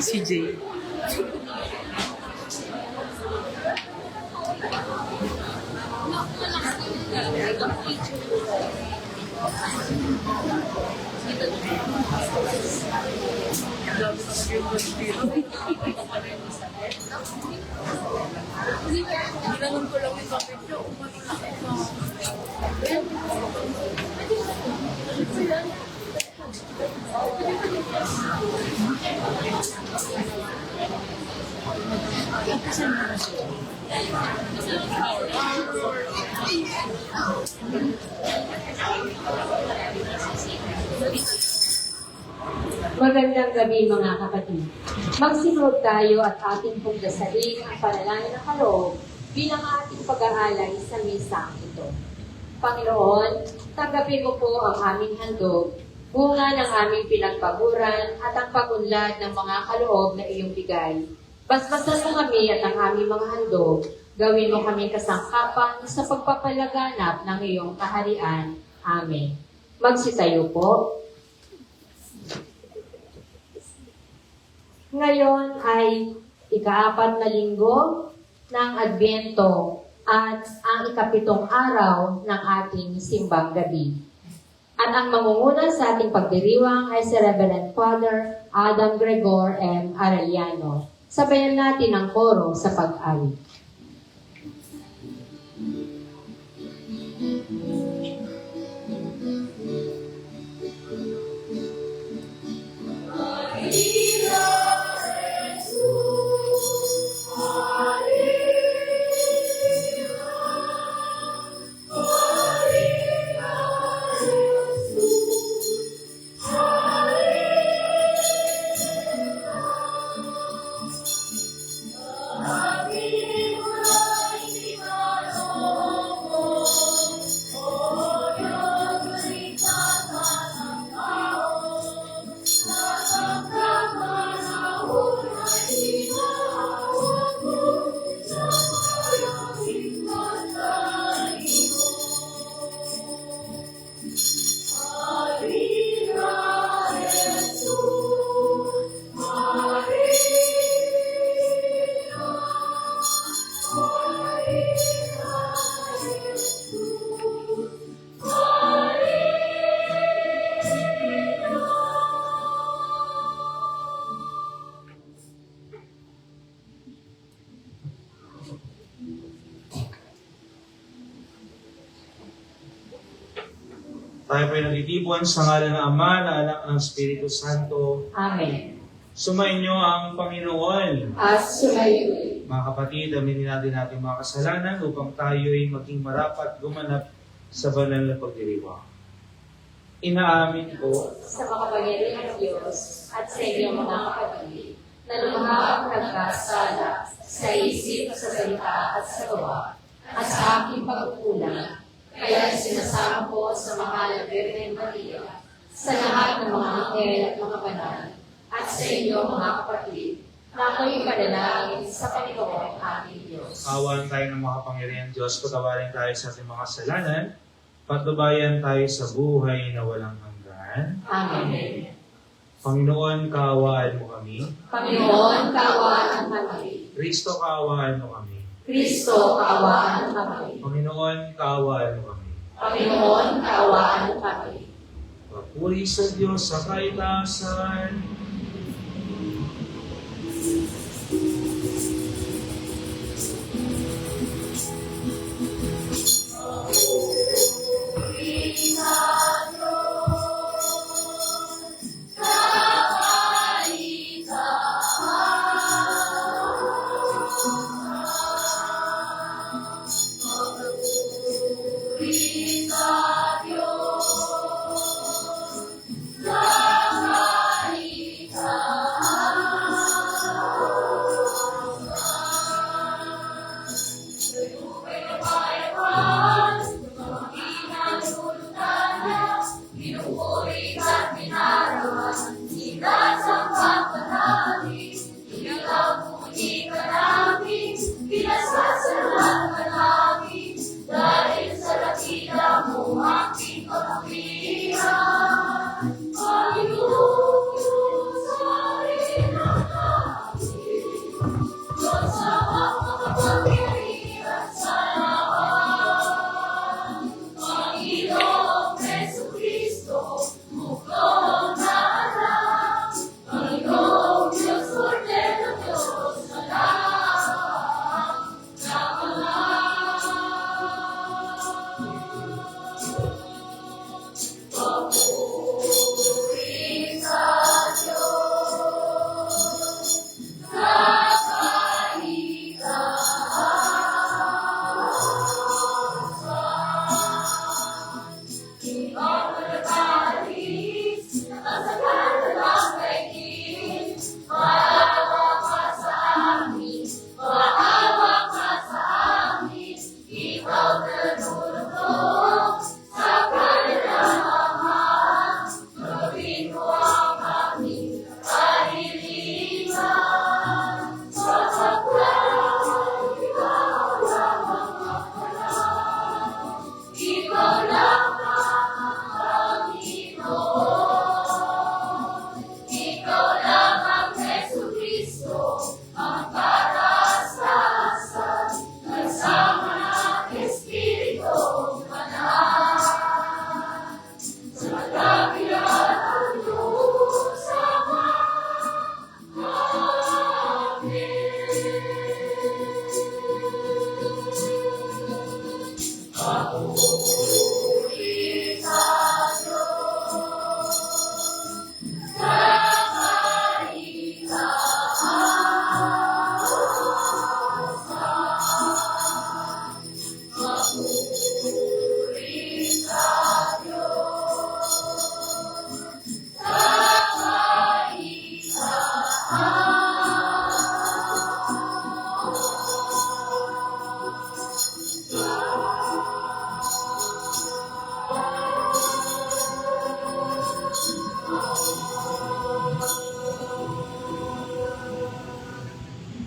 Si Jay. Ginanong ko lang yung kapit niyo. Magandang gabi mga kapatid. Magsinod tayo at ating pong dasalin ang panalangin ng kaloob bilang ating pag-aalay sa misang ito. Panginoon, tanggapin mo po ang aming handog, bunga ng aming pinagpaguran at ang pagunlad ng mga kaloob na iyong bigay. Basbasan mo kami at ang aming mga handog, gawin mo kami kasangkapan sa pagpapalaganap ng iyong kaharian. Amen. Magsitayo po. Ngayon ay ika-4 na linggo ng Adbyento at ang ika-7 araw ng ating simbang gabi. At ang mangunguna sa ating pagdiriwang ay si Reverend Father Adam Gregor M. Arellano. Sabayan natin ang koro sa pag-awit. Tayo po'y nagtitipon sa ngalan ng Ama, ng Anak, ng Espiritu Santo. Amen. Sumainyo ang Panginoon. At sumayo. Mga kapatid, aminin natin ating mga kasalanan upang tayo'y maging marapat gumanap sa banal na pagdiriwang. Inaamin ko Sa makapangyarihan ng Diyos at sa inyong mga kapatid, na lumahang nagkasala sa isip, sa salita at sa gawa, at sa aking pagkukulang. Kaya sinasama ko sa mahal na Birhen Maria, sa lahat ng mga anghel at mga banal, at sa inyo mga kapatid, na ako'y panalangin sa Panginoon aming Diyos. Awan tayo ng makapangyarihan Diyos, patawarin tayo sa ating mga kasalanan, patnubayan tayo sa buhay na walang hanggan. Amen. Panginoon, kaawaan mo kami. Panginoon, kaawaan kami. Kristo, kaawaan mo kami. Kristo, kaawaan kami. Panginoon, kaawaan mo kami. Panginoon, kaawaan kami. Papuri sa Diyos sa kaitaasan.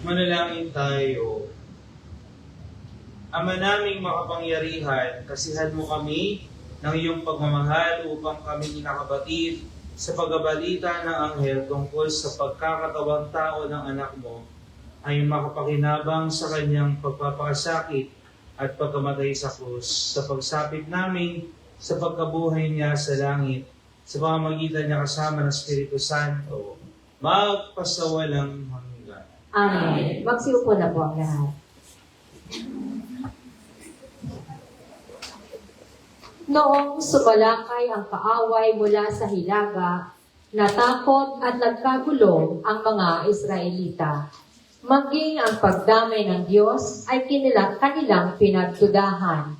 Manalangin tayo. Ama naming makapangyarihan, kasihan mo kami ng iyong pagmamahal upang kami inakabatid sa pagbabalita ng anghel tungkol sa pagkakatawang tao ng anak mo ay makapakinabang sa kanyang pagpapakasakit at pagkamatay sa krus, sa pagsapit namin sa pagkabuhay niya sa langit, sa pamamagitan niya kasama ng Espiritu Santo, magpasawalang hanggan. Amen. Magsiupo na po ang lahat. Noong sumalakay ang kaaway mula sa hilaga, natakot at nagkagulo ang mga Israelita. Maging ang pagdamay ng Diyos ay kanilang pinagdudahan.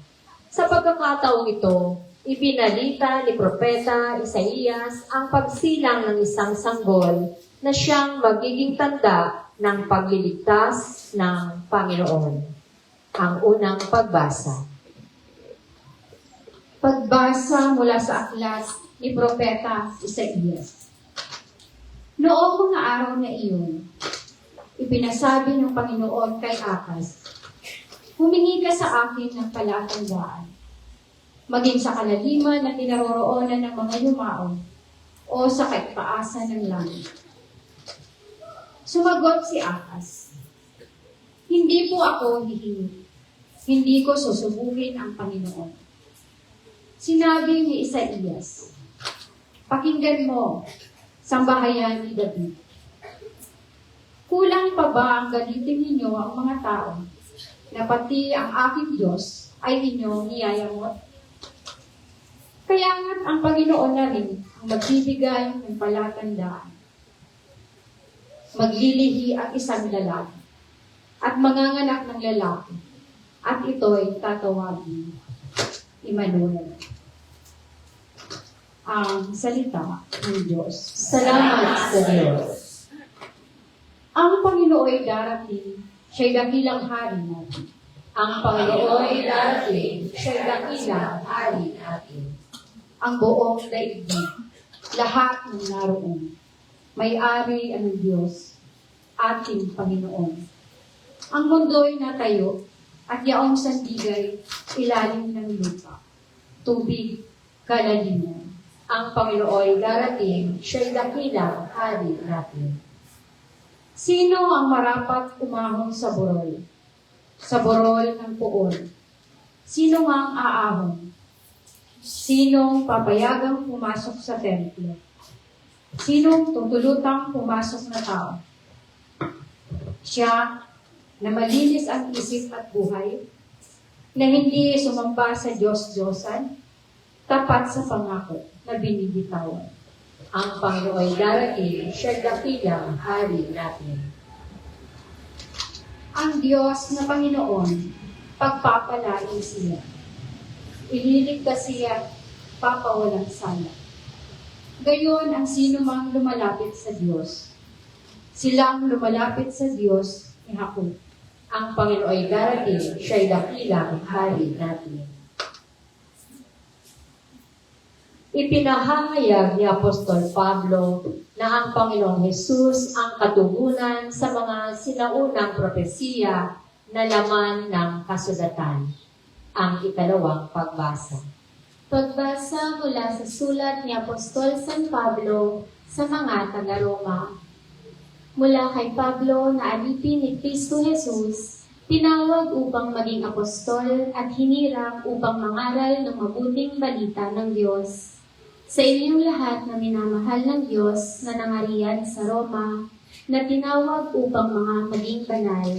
Sa pagkakataong ito, ibinalita ni Propeta Isaías ang pagsilang ng isang sanggol na siyang magiging tanda ng pagliligtas ng Panginoon. Ang unang pagbasa. Pagbasa mula sa aklat ni Propeta Isaías. Noong mga araw na iyon, ipinasabi ng Panginoon kay Akas, "Humingi ka sa akin ng palatandaan, maging sa kalaliman na kinaroroonan ng mga yumao o sa kaitaasan ng langit." Sumagot si Akas, "Hindi po ako hihingi. Hindi ko susubuhin ang Panginoon." Sinabi ni Isaías, "Pakinggan mo, sambahayan ni David. Kulang pa ba ang galitin ninyo ang mga tao na pati ang aking Diyos ay inyong niyayamot? Kaya nga't ang Panginoon na rin ang magbibigay ng palatandaan. Maglilihi ang isang lalaki at manganganak ng lalaki, at ito'y tatawagin Immanuel." Ang salita ng Diyos. Salamat sa Diyos. Ang Panginoon ay darating, siya'y dakilang hari natin. Ang Panginoon ay darating, siya'y dakilang hari natin. Ang buong daigdig, lahat ng naroon, may-ari ang Diyos, ating Panginoon. Ang mundo'y natayo, at yaong sandigay, ilalim ng lupa, tubig, kalaliman. Ang Panginoon darating, siya'y dakilang hari natin. Sino ang marapat umahon sa burol? Sa burol ng puon. Sino nga ang aahon? Sinong papayagang pumasok sa templo? Sinong tutulutang pumasok na tao? Siya na malinis ang isip at buhay, na hindi sumamba sa Diyos-Diyosan, tapat sa pangako na binibitawan. Ang Panginoon darating, siya'y dakilang hari natin. Ang Diyos na Panginoon, pagpapalain siya. Ililigtas siya, papawalang sala. Gayon ang sino mang lumalapit sa Diyos. Silang lumalapit sa Diyos ni Jacob. Ang Panginoon darating, siya'y dakilang hari natin. Ipinahahayag ni Apostol Pablo na ang Panginoong Hesus ang katugunan sa mga sinaunang propesiya na laman ng kasulatan. Ang ikalawang pagbasa. Pagbasa mula sa sulat ni Apostol San Pablo sa mga taga-Roma. Mula kay Pablo na alipin ni Kristo Jesus, tinawag upang maging apostol at hinirang upang mangaral ng mabuting balita ng Diyos. Sa inyong lahat na minamahal ng Diyos na nangarian sa Roma, na tinawag upang mga maging banal.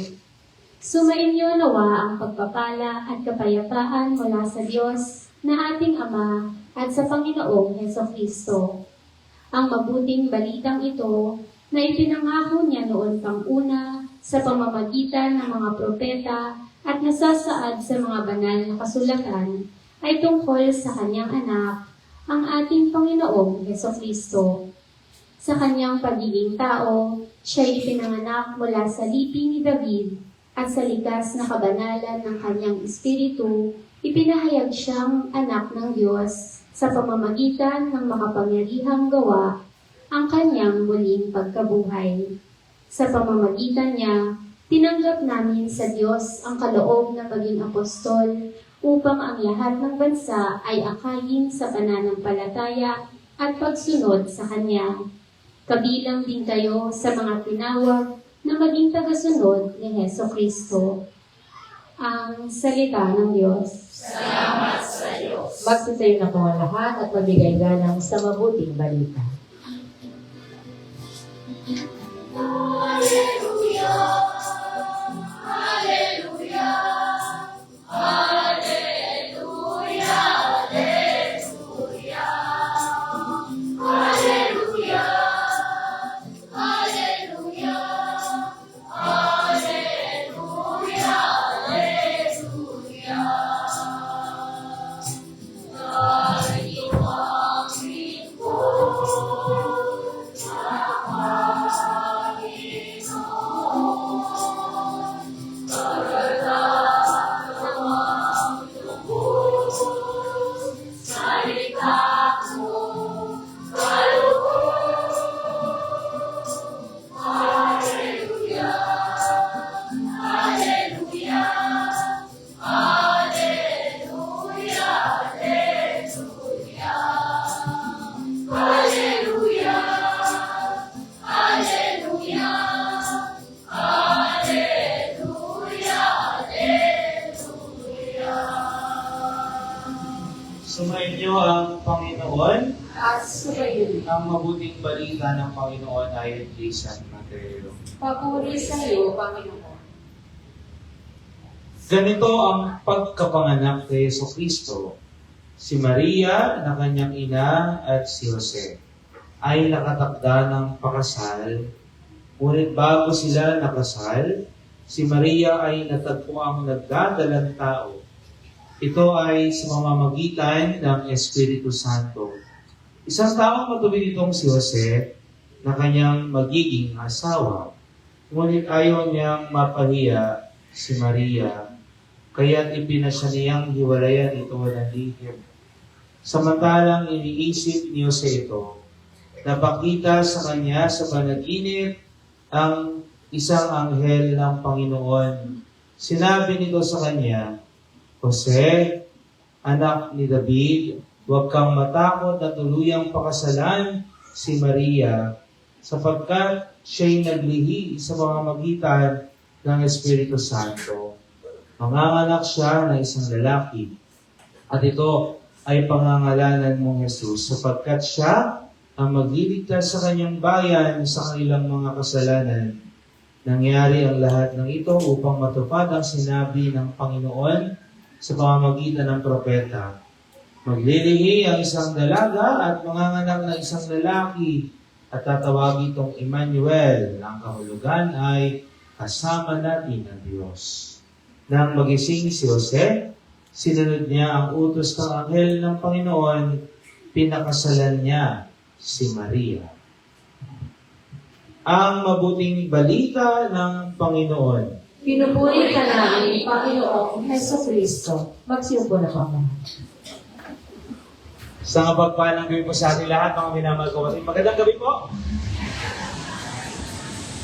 Sumainyo nawa ang pagpapala at kapayapaan mula sa Diyos na ating Ama at sa Panginoong Hesukristo. Ang mabuting balitang ito na ipinangako niya noon pang una sa pamamagitan ng mga propeta at nasasaad sa mga banal na kasulatan ay tungkol sa kanyang anak, ang ating Panginoong Hesukristo. Sa kanyang pagiging tao, siya'y ipinanganak mula sa lipi ni David at sa likas na kabanalan ng kanyang espiritu, ipinahayag siyang anak ng Diyos sa pamamagitan ng makapangyarihang gawa ang kanyang muling pagkabuhay. Sa pamamagitan niya, tinanggap namin sa Diyos ang kaloob na maging apostol upang ang lahat ng bansa ay akayin sa pananampalataya at pagsunod sa Kanya. Kabilang din kayo sa mga tinawag na maging tagasunod ni Hesukristo. Ang salita ng Diyos. Salamat sa Diyos. Magsitayo na po ang lahat at mabigay galang sa mabuting balita. Sumainyo ang Panginoon. At sumayin, Ang mabuting balita ng Panginoon ayon kay San Mateo. papuri sa iyo, Panginoon. Ganito ang pagkapanganak kay Jesucristo. Si Maria na kanyang ina at si Jose ay nakatakda ng pakasal. Ngunit bago sila nakasal, si Maria ay natagpo ang nagdadalang tao. Ito ay sa mamamagitan ng Espiritu Santo. Isang taong matuwid itong si Jose na kanyang magiging asawa. Ngunit ayaw niyang mapahiya si Maria, kaya't ipinasya niyang hiwalayan ito ng lihim. Samantalang iniisip ni Jose ito, napakita sa kanya sa panaginip ang isang anghel ng Panginoon. Sinabi nito sa kanya, Jose, anak ni David, huwag kang matakot na tuluyang pakasalan si Maria, sapagkat siya'y naglihi sa mga magitan ng Espiritu Santo. Manganganak siya ng isang lalaki, at ito ay pangangalanan mong Jesus, sapagkat siya ang magliligtas sa kanyang bayan sa kanilang mga kasalanan. Nangyari ang lahat ng ito upang matupad ang sinabi ng Panginoon sa pamamagitan ng propeta. Maglilihi ang isang dalaga at manganganak ng isang lalaki at tatawagin itong Emmanuel. Ang kahulugan ay kasama natin ang Diyos. Nang magising si Jose, sinunod niya ang utos ng anghel ng Panginoon, pinakasalan niya si Maria. Ang mabuting balita ng Panginoon. Pinupuri ka namin, Panginoong Heso Kristo. Magsiupo na po ako. Sa kapagpalang gabi po sa ating lahat, mga minamahal ko kapatid. Magandang gabi po.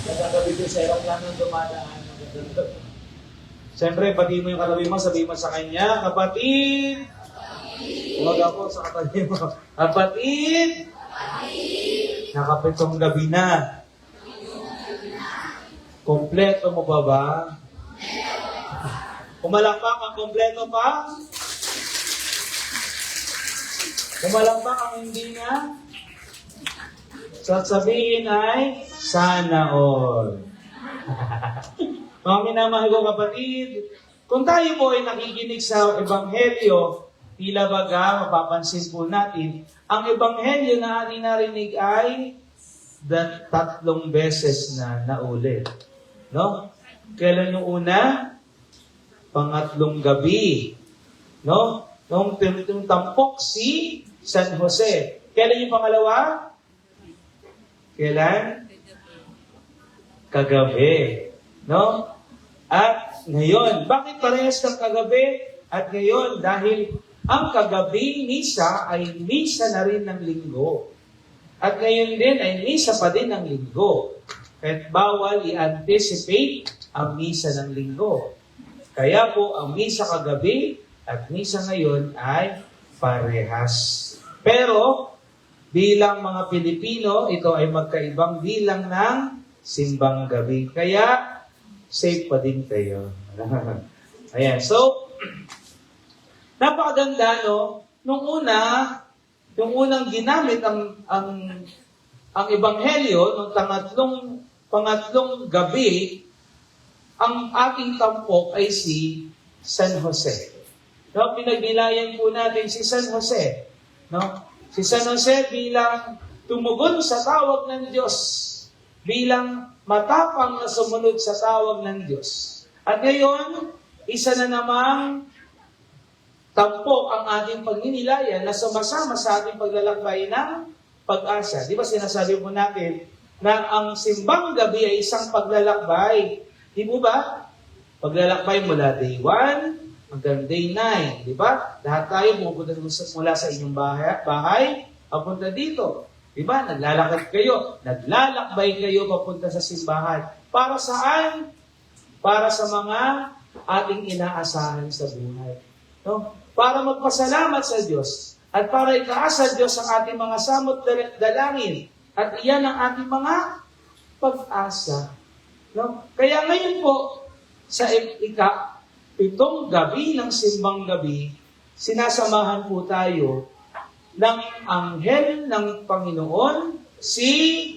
Magandang gabi po sa aeroplano dumadaan. Magandang gabi. Siyempre, pati mo yung katabi mo, sabihin mo sa kanya, kapatid! Huwag ako sa katabi mo. Kapatid! Nakapitong gabi na. Kompleto mo ba? Kumalakpak ang kompleto pa? Kumalakpak ang hindi na? Sasabihin ay, sana all. Mga minamahal ko kapatid, kung tayo po ay nakikinig sa Ebanghelyo, tila baga, mapapansin po natin, ang Ebanghelyo na ating narinig ay 3 beses na naulit. No? Kailan yung una? Pangatlong gabi. No? Nung tampok si San Jose. Kailan yung pangalawa? Kailan? Kagabi. No? At ngayon, bakit parehas ng kagabi at ngayon? Dahil ang kagabi misa ay misa na rin ng linggo. At ngayon din ay misa pa din ng linggo. Kahit bawal i-anticipate ang misa ng linggo. Kaya po, ang misa kagabi at misa ngayon ay parehas. Pero, bilang mga Pilipino, ito ay magkaibang bilang ng simbang gabi. Kaya, safe pa din kayo. Ayan. So, napakaganda, no? Nung yung unang ginamit ang Ebanghelyo, nung pangatlong gabi, ang ating tampok ay si San Jose. No? Pinagnilayan po natin si San Jose. No? Si San Jose bilang tumugon sa tawag ng Diyos, bilang matapang na sumunod sa tawag ng Diyos. At ngayon, isa na namang tampok ang ating pagninilayan na sumasama sa ating paglalakbay ng pag-asa. Di ba sinasabi po natin na ang simbang gabi ay isang paglalakbay. Di mo ba? Paglalakbay mula day 1 hanggang day 9. Di ba? Lahat tayo pupunta mula sa inyong bahay papunta dito. Di ba? Naglalakad kayo. Naglalakbay kayo papunta sa simbahan. Para saan? Para sa mga ating inaasahan sa buhay. No? Para magpasalamat sa Diyos. At para itaas sa Diyos ang ating mga samot dalangin. At iyan ang ating mga pag-asa. No? Kaya ngayon po, sa ika-7 gabi ng simbang gabi, sinasamahan po tayo ng anghel ng Panginoon, si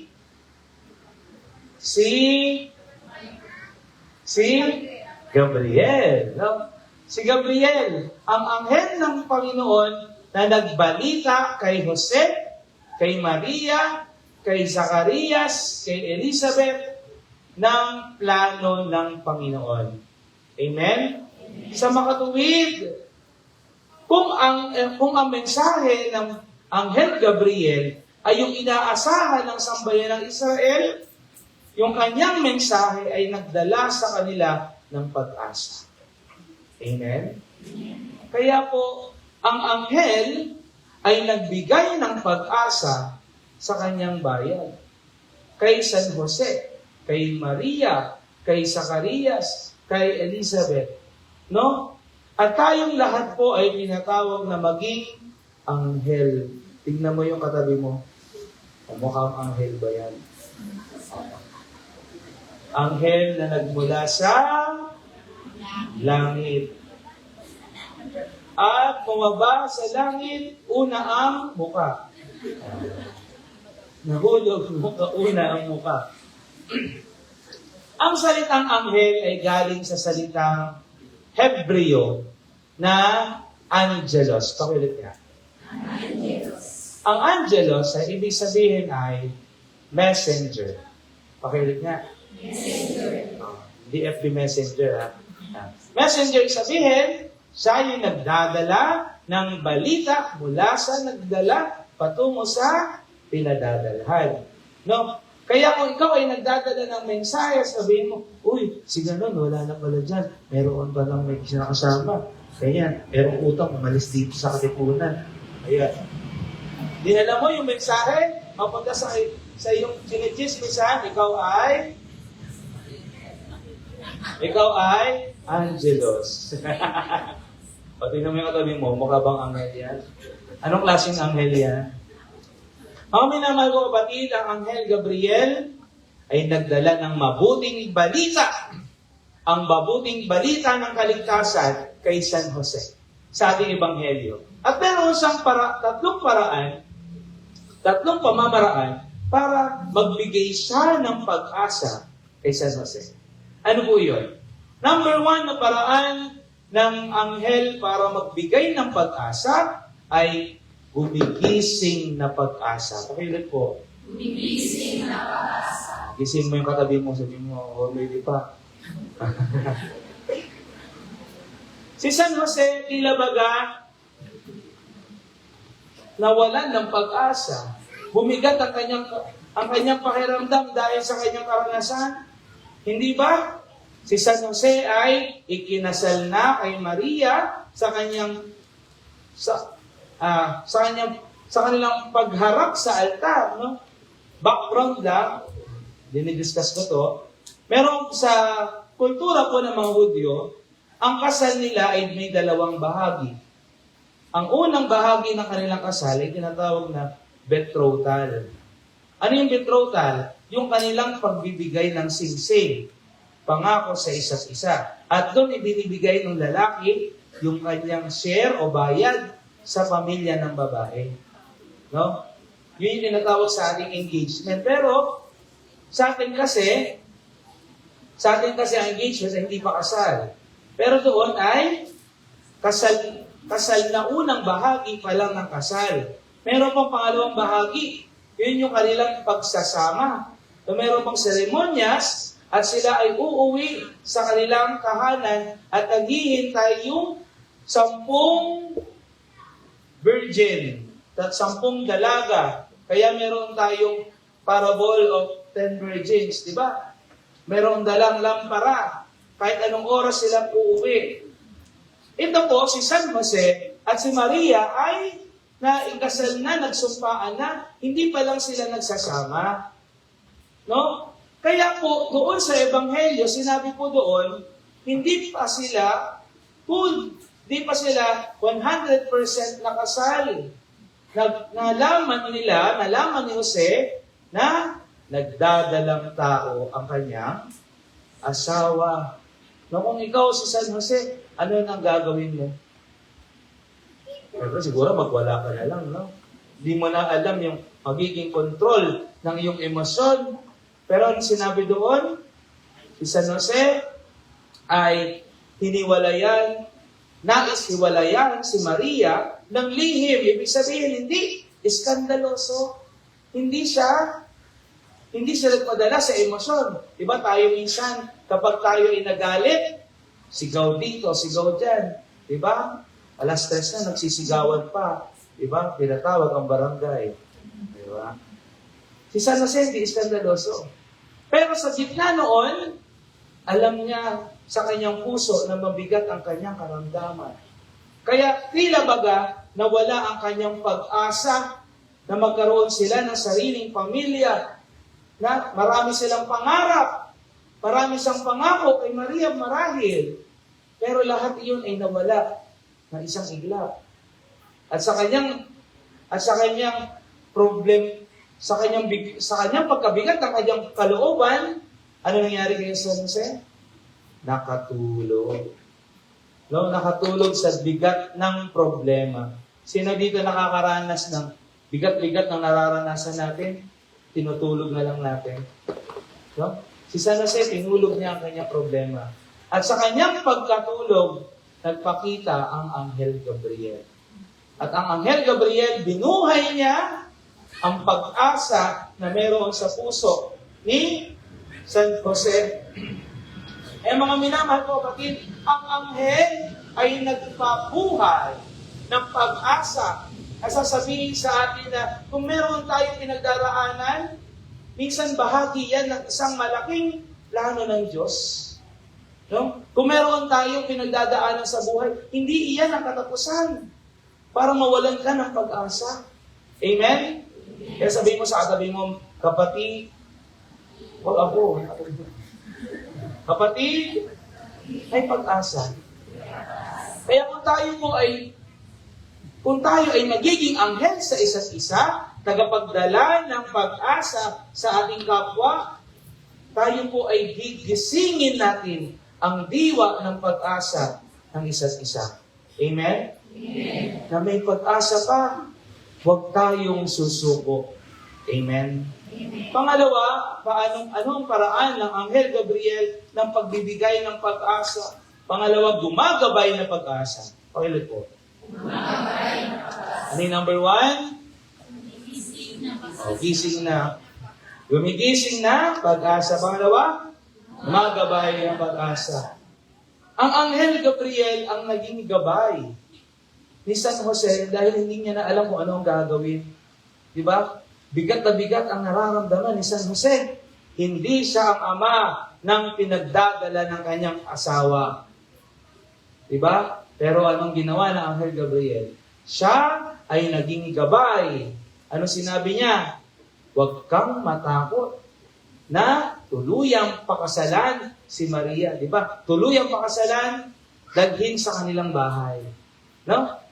Gabriel. No? Si Gabriel, ang anghel ng Panginoon na nagbalita kay Jose, kay Maria, kay Zacarias, kay Elizabeth, ng plano ng Panginoon. Amen? Sa makatuwid, kung ang mensahe ng Anghel Gabriel ay yung inaasahan ng sambayan ng Israel, yung kanyang mensahe ay nagdala sa kanila ng pag-asa. Amen? Kaya po, ang anghel ay nagbigay ng pag-asa sa kanyang bayan. Kay San Jose, kay Maria, kay Zacarias, kay Elizabeth. No? At tayong lahat po ay tinatawag na maging anghel. Tingnan mo yung katabi mo. Mukhang anghel ba yan? Anghel na nagmula sa langit. At bumaba sa langit, una ang muka. Nahulog una ang muka. Ang salitang anghel ay galing sa salitang Hebreo na angelos. Pakiulit niya. Ang angelos ay ibig sabihin ay messenger. Pakiulit niya. Hindi FB messenger, ha? Messenger sabihin, siya yung nagdadala ng balita mula sa nagdala patungo sa pinadadalhan. No? Kaya kung ikaw ay nagdadala ng mensahe, sabihin mo, uy, si ganon, wala na pala dyan. Meron pa lang may kasama. Kaya, merong utang, umalis dito sa katipunan. Ayan. Dinala mo yung mensahe, mapunta sa iyong chinichismisan, ikaw ay angelos. O, tingnan mo yung katabi mo, mukha bang anghel yan? Anong klaseng anghel yan? Mga minamahal ko kapatid, ang Anghel Gabriel ay nagdala ng mabuting balita. Ang mabuting balita ng kaligtasan kay San Jose sa ating Ebanghelyo. At meron siyang tatlong pamamaraan para magbigay siya ng pag-asa kay San Jose. Ano po yun? Number 1 na paraan ng anghel para magbigay ng pag-asa ay gumigising na pag-asa. Pakiulit po. Gumigising na pag-asa. Gising mo yung katabi mo, sabihin mo, oh, maybe pa. Si San Jose, tila baga, nawalan ng pag-asa. Bumigat ang kanyang pakiramdam dahil sa kanyang karanasan. Hindi ba? Si San Jose ay ikinasal na kay Maria sa kanilang pagharap sa altar, no? Background lang, dinidiscuss ko to. Meron sa kultura po ng mga Hudyo, ang kasal nila ay may dalawang bahagi. Ang unang bahagi ng kanilang kasal ay tinatawag na betrothal. Ano yung betrothal? Yung kanilang pagbibigay ng singsing, pangako sa isa't isa. At doon ibinibigay ng lalaki yung kanyang share o bayad sa pamilya ng babae. No? Yun yung tinatawag sa ating engagement. Pero, sa atin kasi ang engagement ay hindi pa kasal. Pero doon ay kasal na unang bahagi pa lang ng kasal. Meron pang pangalawang bahagi. Yun yung kanilang pagsasama. So, meron pang seremonyas at sila ay uuwi sa kanilang tahanan at naghihintay yung 10 virgin, 10 dalaga. Kaya meron tayong parable of 10 virgins, di ba? Merong dalang lampara. Kahit anong oras silang uuwi. Ito po, si San Jose at si Maria ay naikasal na, nagsumpaan na, hindi pa lang sila nagsasama. No? Kaya po, doon sa Ebanghelyo, sinabi po doon, hindi pa sila full, hindi pa sila 100% nakasal. Nalaman ni Jose na nagdadalang tao ang kanyang asawa. No, kung ikaw si San Jose, ano ang gagawin mo? Pero siguro magwala ka na lang, no? Hindi mo na alam yung magiging control ng iyong emosyon. Pero ang sinabi doon, si San Jose ay nais-hiwalayan si Maria ng lihim. Ibig sabihin, hindi iskandaloso. Hindi siya nagpadala sa emosyon. Diba tayo minsan, kapag tayo ay nagalit, sigaw dito, sigaw dyan. Diba? Alas 3 na, nagsisigawan pa. Diba? Pinatawag ang barangay. Diba? Si San Jose, hindi iskandaloso. Pero sa gitna noon, alam niya sa kanyang puso na mabigat ang kanyang karamdaman. Kaya tila baga nawala ang kanyang pag-asa na magkaroon sila ng sariling pamilya, na marami silang pangarap, marami siyang pangako kay Maria marahil. Pero lahat iyon ay nawala na isang iglap. At sa kanyang at sa kanyang sa kanyang pagkabigat ng kanyang kalooban, ano nangyari kay San Jose? Nakatulog. No, nakatulog sa bigat ng problema. Sino dito nakakaranas ng bigat-bigat ng nararanasan natin? Tinutulog na lang natin. No? Si San Jose, tinulog niya ang kanyang problema. At sa kanyang pagkatulog, nagpakita ang Anghel Gabriel. At ang Anghel Gabriel, binuhay niya ang pag-asa na meron sa puso ni San Jose. Mga minamahal ko kapatid, ang anghel ay nagpabuhay ng pag-asa. At sasabihin sa atin na kung meron tayong pinagdaraanan, minsan bahagi yan ng isang malaking plano ng Diyos. No? Kung meron tayong pinagdadaanan sa buhay, hindi iyan ang katapusan para mawalan ka ng pag-asa. Amen? Kaya sabihin mo sa katabi mo, kapatid, kapatid, may pag-asa. Kaya kung tayo ay magiging anghel sa isa't isa, tagapagdala ng pag-asa sa ating kapwa, tayo po ay gigisingin natin ang diwa ng pag-asa ng isa't isa. Amen? Amen. Na may pag-asa pa, huwag tayong susuko. Amen? Amen. Pangalawa, anong paraan ng Anghel Gabriel ng pagbibigay ng pag-asa? Pangalawa, gumagabay ng pag-asa. Pakilit po. Gumagabay ng pag-asa. Ano yung number 1? Gising na. Gumigising na pag-asa. Pangalawa, gumagabay ng pag-asa. Ang Anghel Gabriel ang naging gabay ni San Jose dahil hindi niya na alam kung ano ang gagawin. Diba? Bigat na bigat ang nararamdaman ni San Jose. Hindi siya ang ama ng pinagdadala ng kanyang asawa. Diba? Pero anong ginawa ng Anghel Gabriel? Siya ay naging gabay. Ano sinabi niya? Huwag kang matakot na tuluyang pakasalan si Maria. Diba? Tuluyang pakasalan, dalhin sa kanilang bahay. No?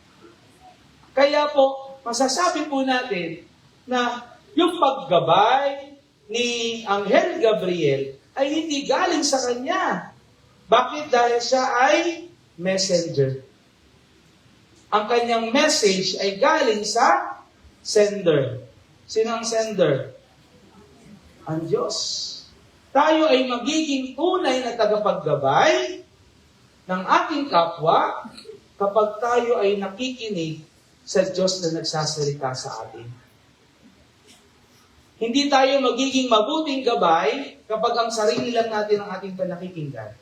Kaya po, masasabi po natin na yung paggabay ni Anghel Gabriel ay hindi galing sa kanya. Bakit? Dahil siya ay messenger. Ang kanyang message ay galing sa sender. Sino ang sender? Ang Diyos. Tayo ay magiging tunay na tagapaggabay ng ating kapwa kapag tayo ay nakikinig sa Diyos na nagsasalita sa atin. Hindi tayo magiging mabuting gabay kapag ang sarili lang natin ang ating pinakikinggan.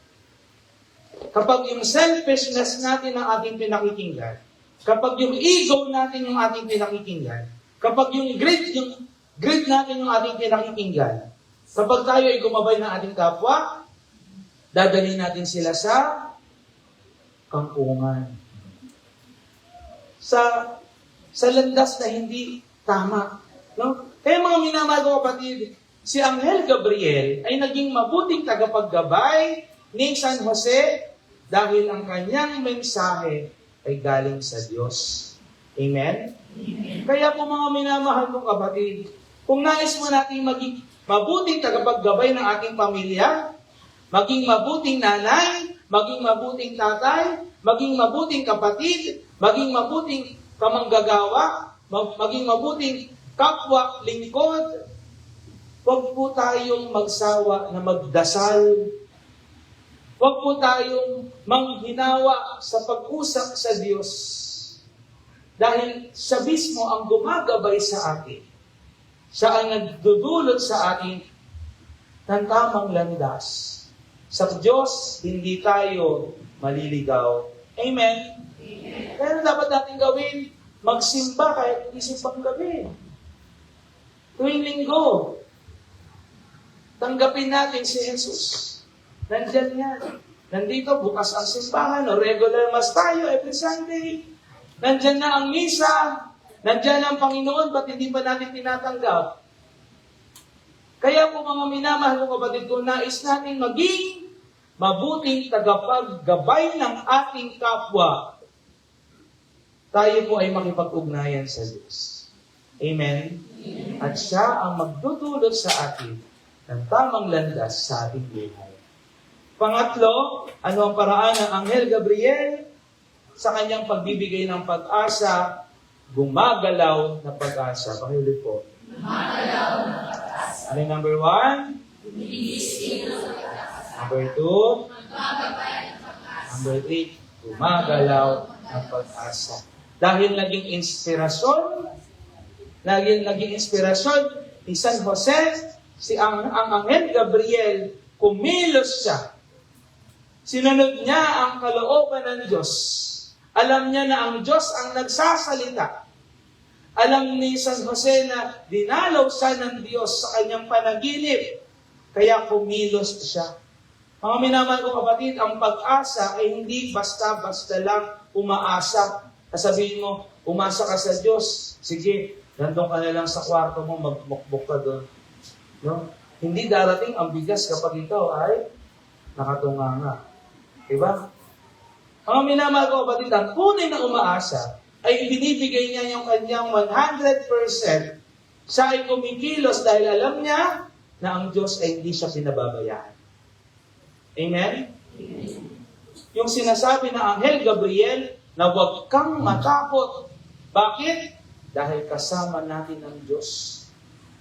Kapag yung selfishness natin ang ating pinakikinggan, kapag yung ego natin yung ating pinakikinggan, kapag yung greed natin yung ating pinakikinggan, kapag tayo ay gumabay ng ating kapwa, dadalhin natin sila sa kampungan. Sa landas na hindi tama. No? Kaya mga minamahal ko kapatid, si Anghel Gabriel ay naging mabuting tagapaggabay ni San Jose dahil ang kanyang mensahe ay galing sa Diyos. Amen? Amen. Kaya po mga minamahal kong kapatid, kung nais mo natin maging mabuting tagapaggabay ng ating pamilya, maging mabuting nanay, maging mabuting tatay, maging mabuting kapatid, maging mabuting kamanggagawa, maging mabuting kapwa, lingkod, huwag po tayong magsawa na magdasal. Huwag po tayong manghinawa sa pag-usap sa Diyos. Dahil siya mismo ang gumagabay sa atin. Siya ang nagdudulot sa atin ng tamang landas. Sa Diyos, hindi tayo maliligaw. Amen? Amen. Kaya dapat natin gawin, magsimba kahit hindi simbang gabi. Tuwing linggo, tanggapin natin si Jesus. Nandyan yan. Nandito, bukas ang simbahan, o regular mass tayo every Sunday. Nandyan na ang misa. Nandyan ang Panginoon, ba't hindi pa natin tinatanggap? Kaya po mga minamahal ko kapatid, kung nais natin maging mabuting tagapaggabay ng ating kapwa, tayo po ay makipag-ugnayan sa Diyos. Amen? At siya ang magdudulot sa atin ng tamang landas sa ating buhay. Pangatlo, ano ang paraan ng Anghel Gabriel sa kanyang pagbibigay ng pag-asa? Gumagalaw na pag-asa. Pakiulit po. Ano yung number 1? Number 2? Number 3? Gumagalaw ng pag-asa. Dahil naging inspirasyon ni San Jose, ang Anghel Gabriel, kumilos siya. Sinunod niya ang kalooban ng Diyos. Alam niya na ang Diyos ang nagsasalita. Alam ni San Jose na dinalaw siya ng Diyos sa kanyang panaginip. Kaya kumilos siya. Mga minamahal ko kapatid, ang pag-asa ay hindi basta-basta lang umaasa. Sabihin mo, umasa ka sa Diyos. Sige, nandun ka na lang sa kwarto mo, magmukbok ka doon. No? Hindi darating ang bigas kapag ikaw ay nakatunganga. Diba? Mga minamahal ko kapatid, ang tunay na umaasa ay ibinibigay niya yung kanyang 100%. Siya ay kumikilos dahil alam niya na ang Diyos ay hindi siya pinababayaan. Amen? Yung sinasabi ng Anghel Gabriel na huwag kang matakot. Bakit? Dahil kasama natin ang Diyos.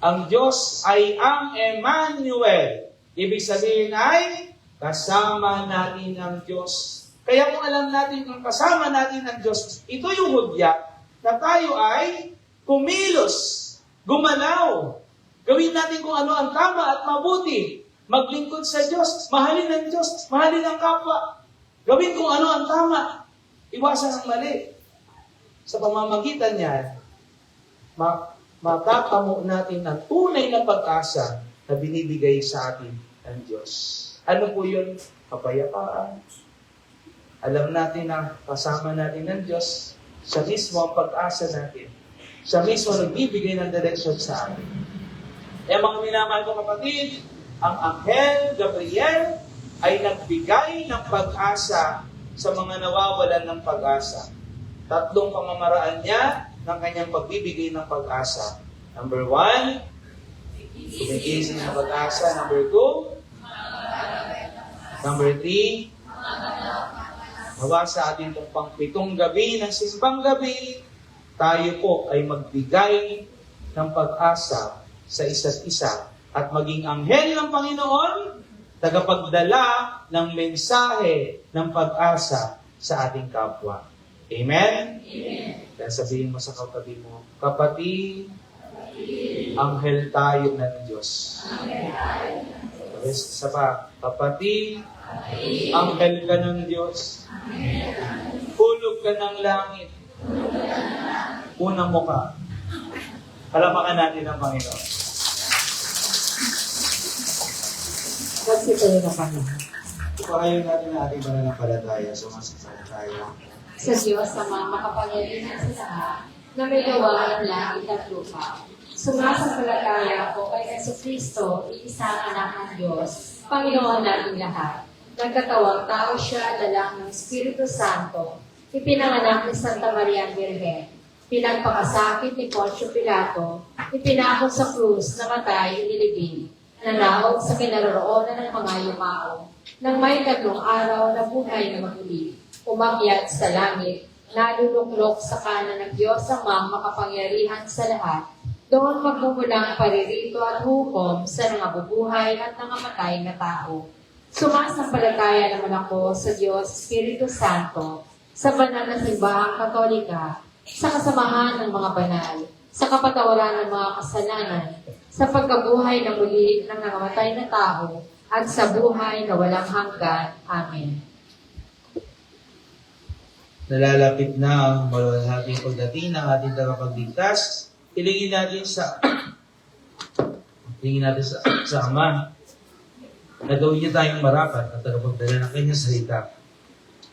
Ang Diyos ay ang Emmanuel. Ibig sabihin ay kasama natin ang Diyos. Kaya kung alam natin kung kasama natin ang Diyos, ito yung hudya na tayo ay kumilos, gumalaw. Gawin natin kung ano ang tama at mabuti. Maglingkod sa Diyos, mahalin ang Diyos, mahalin ang kapwa. Gawin kung ano ang tama. Iwasan ang mali. Sa pamamagitan niyan, matatamo natin ang tunay na pag-asa na binibigay sa atin ng Diyos. Ano po yun? Kapayapaan. Alam natin na kasama natin ng Diyos. Siya mismo ang pag-asa natin. Siya mismo nagbibigay ng direksyon sa atin. Kaya mga minamahal ko kapatid, ang Anghel Gabriel ay nagbigay ng pag-asa sa mga nawawalan ng pag-asa. 3 pamamaraan niya ng kanyang pagbibigay ng pag-asa. Number 1, kumigising ng pag-asa. Number 2, number 3, nawa sa atin itong pang-7 gabi ng simbang gabi, tayo po ay magbigay ng pag-asa sa isa't isa at maging anghel ng Panginoon, tagapagdala ng mensahe ng pag-asa sa ating kapwa. Amen? Amen. Kaya sabihin mo sa katabi mo, kapatid, anghel tayo ng Diyos. Isa pa, kapatid, anghel ka ng Diyos. Hulog ka ng langit. Unang mukha. Palapakan natin ang Panginoon. Magsitayo na kami. Ipahayo natin ang ating pananampalataya. Sumasampalataya. Sa Diyos na makapangyarihan sa lahat, na may gawa ng langit at lupa. Sumasampalataya ako kay Jesucristo, iisang anak ng Diyos, Panginoon nating lahat. Nagkatawang tao siya, dalang ng Espiritu Santo, ipinanganak ni Santa Maria Virgen, pinagpakasakit ni Poncio Pilato, ipinako sa krus, namatay, inilibing, nanaog sa kinaroroonan ng mga yumao, nang may 3 araw na buhay na maguli, umakyat sa langit, naluluklok sa kanan ng Diyos Amang makapangyarihan sa lahat, doon magmumulang paririto at hukom sa nangabubuhay at nangamatay na tao. Sumasampalataya naman ako sa Diyos Espiritu Santo, sa banal na simbahang Katolika, sa kasamahan ng mga banal, sa kapatawaran ng mga kasalanan, sa pagkabuhay na muli ng nangamatay na tao, at sa buhay na walang hanggan. Amen. Nalalapit na ang malalaking pagdating ng ating tagapagligtas. Hilingin natin sa Ama na gawin niya tayong marapat at tagapagdala ng kanyang salita.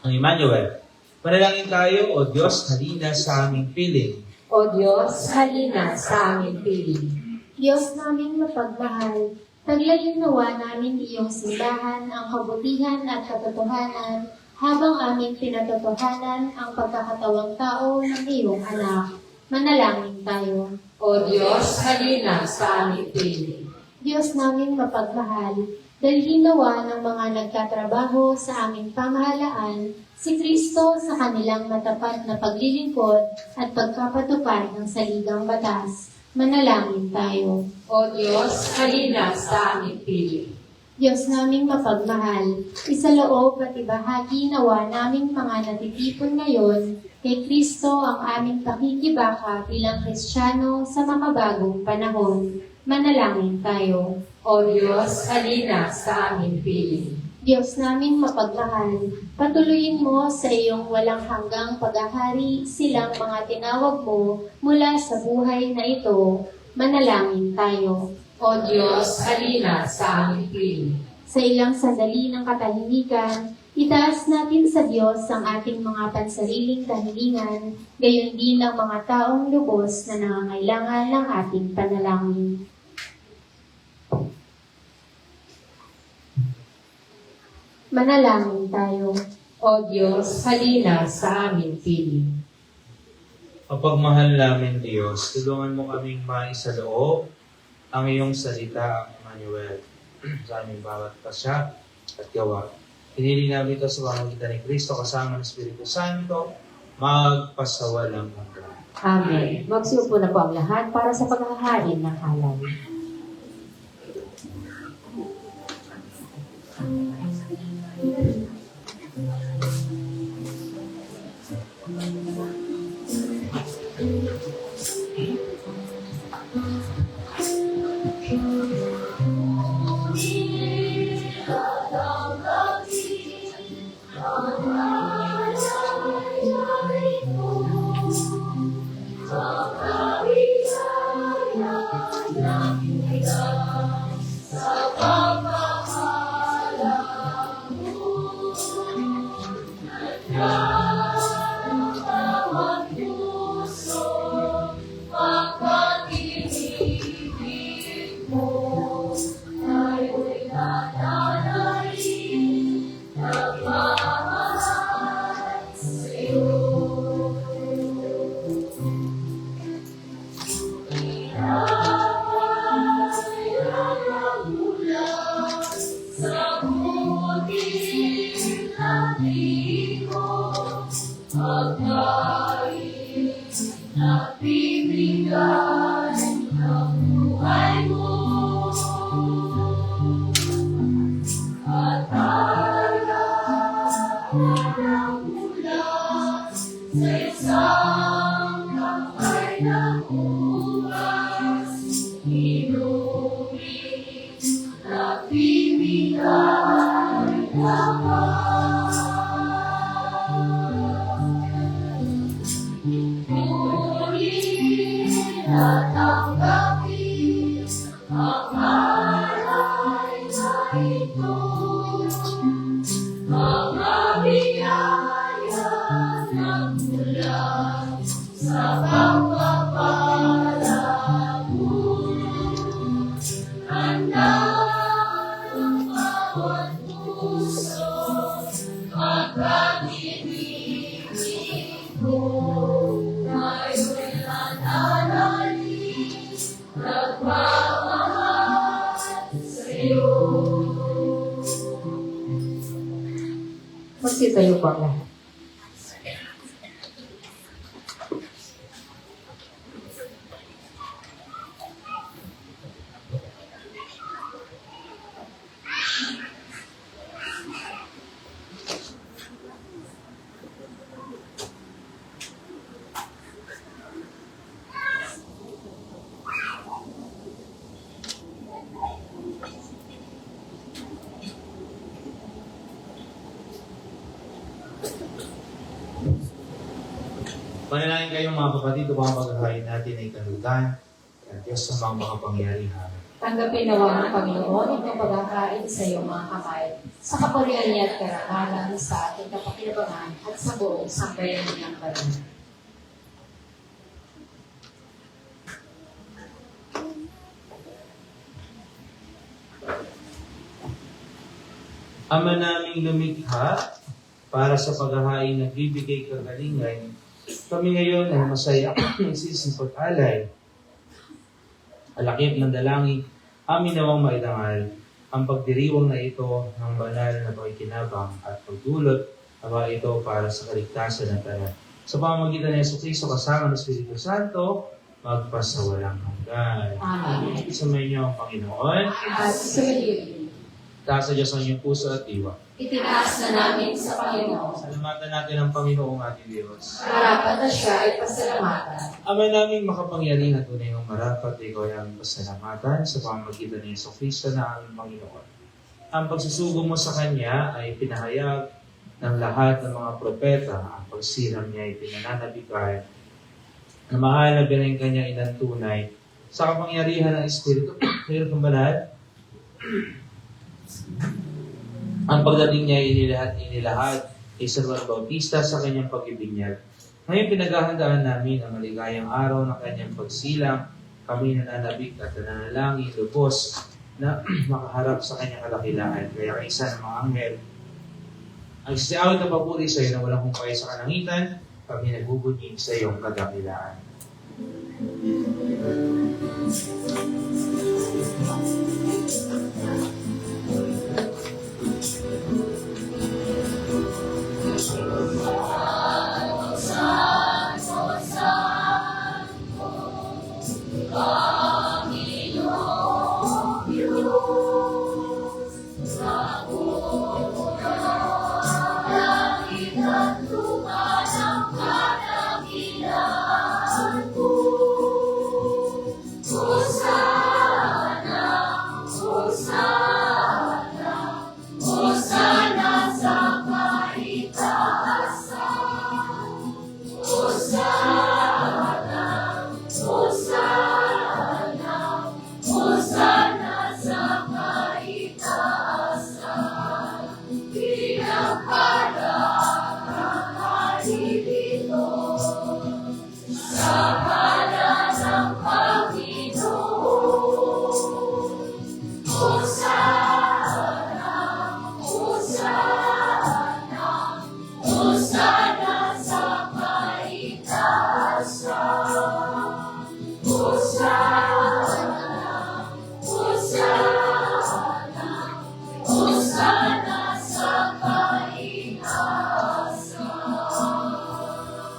Ang Emmanuel, panalangin tayo, O Diyos, halina sa aming piling. O Diyos, halina sa aming piling. Diyos naming mapagmahal, taglayin nawa namin iyong simbahan ang kabutihan at katotohanan habang aming pinatotohanan ang pagkakatawang tao ng iyong anak. Manalangin tayo. O Diyos, halina sa aming piling. Diyos naming mapagmahal, dalhin nawa ng mga nagtatrabaho sa aming pamahalaan si Kristo sa kanilang matapat na paglilingkod at pagkapatupad ng saligang batas. Manalangin tayo. O Diyos, halina sa aming piling. Diyos naming mapagmahal, isaloob at ibahagi nawa naming mga natitipon ngayon kay Kristo ang aming pakikibaka bilang Kristiyano sa makabagong panahon. Manalangin tayo. O Diyos, halina sa aming piling. Diyos naming mapagmahal, patuloyin mo sa iyong walang hanggang paghahari silang mga tinawag mo mula sa buhay na ito. Manalangin tayo. O Diyos, halina sa aming piling. Sa ilang sandali ng katahimikan, itaas natin sa Diyos ang ating mga pansariling kahilingan, gayon din ang mga taong lubos na nangangailangan ng ating panalangin. Manalangin tayo. O Diyos, halina sa aming piling. Mapagmahal namin Diyos, tulungan mo kaming maisaloob ang iyong salita, ang Emmanuel, sa aming bawat pasya at gawa. Hiniling namin ito sa pamamagitan ni Kristo kasama ng Espiritu Santo, magpasawalang hanggan. Amen. Magsiupo na po ang lahat para sa paghahain ng halal. Magsitayo po ang lahat. Panalangin kayong mga kapatid upang paghahain natin ay kanutan at Diyos sa mga makapangyarihan. Tanggapin nawa ng Panginoon itong paghahain sa iyong mga kamay, sa kapurihan niya at karangalan sa ating kapakinabangan at sa buong sambayan ng banal. Ama naming lumikha para sa paghahain nagbibigay kagalingan, kami ngayon ay masaya nagsisipag-alay Alakip ng dalangin, amin nawang maidangal ang pagdiriwang na ito ng banal na pakikinabang at pagdulot nawa ito para sa kaligtasan ng tanan. Sa pamamagitan ng Jesucristo kasama ng Espiritu Santo, magpasawalang hanggan. Amen. Isamayin niyo ang Panginoon. At sumayin, Taas sa Diyos ang iyong puso at diwa. itinaas na namin sa Panginoon. Salamatan natin ang Panginoong ating Diyos. Marapat na siya ay pasalamatan. Ama naming makapangyarihan, tunay ng marapat, ikaw ay aming pasalamatan sa pamamagitan ni Jesucristo na aming Panginoon. Ang pagsusugo mo sa Kanya ay pinahayag ng lahat ng mga propeta. Ang pagsiram niya ay pinananabikay na mahal na bilang Kanya inantunay sa kapangyarihan ng Espiritu. Espiritu Banal, ang pagdating niya ay inilahad kay San Juan Bautista sa kanyang pagbibinyag. Ngayon pinaghahandaan namin ang maligayang araw ng kanyang pagsilang. Kami nananabik at nananalangin lubos na makaharap sa kanyang kadakilaan. Kaya kaisa ng mga anghel, ang sisiawit na papuri sa iyo na walang humpay sa kalangitan, kami nagbubunyi sa iyong kadakilaan.